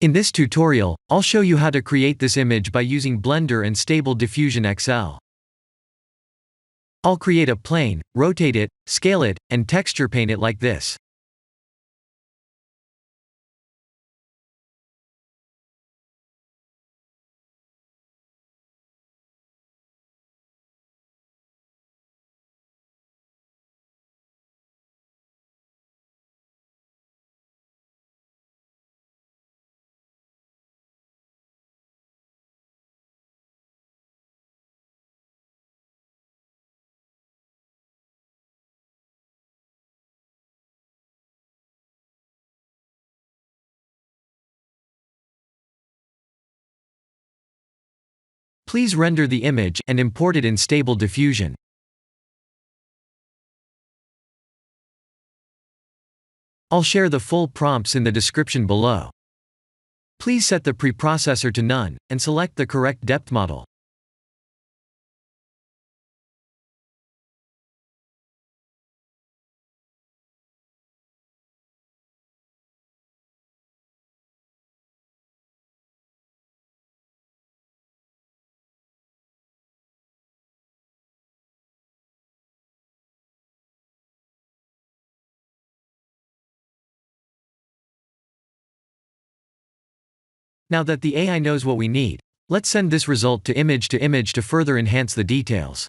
In this tutorial, I'll show you how to create this image by using Blender and Stable Diffusion XL. I'll create a plane, rotate it, scale it, and texture paint it like this. Please render the image and import it in Stable Diffusion. I'll share the full prompts in the description below. Please set the preprocessor to none, and select the correct depth model. Now that the AI knows what we need, let's send this result to image to further enhance the details.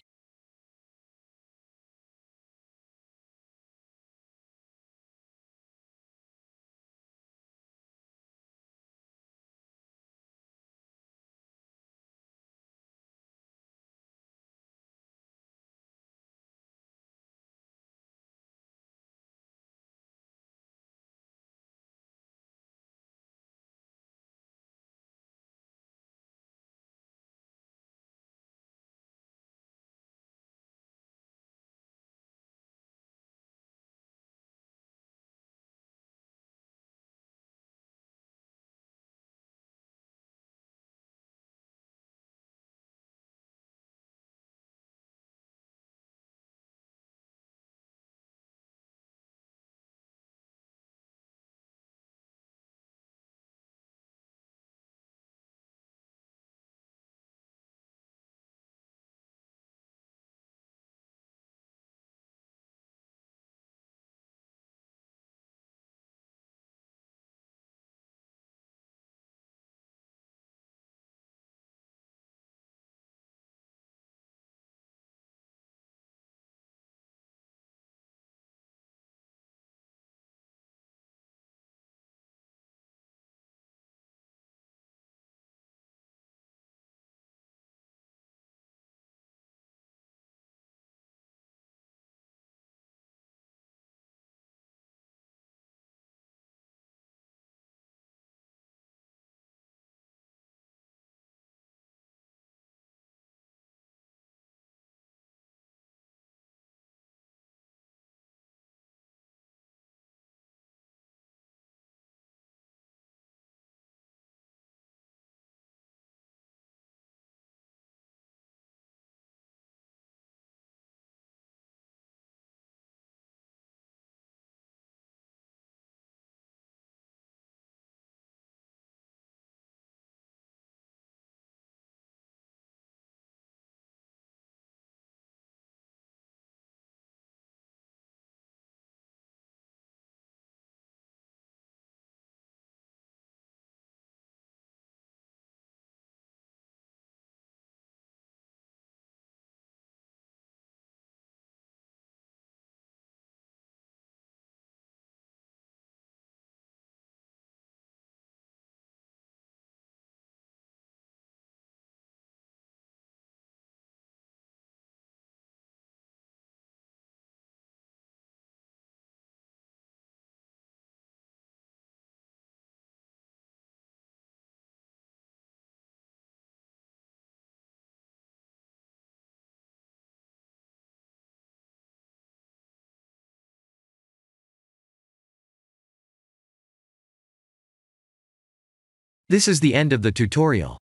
This is the end of the tutorial.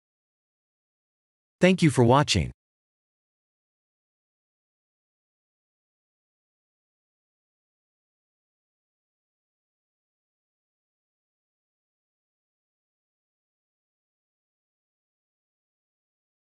Thank you for watching.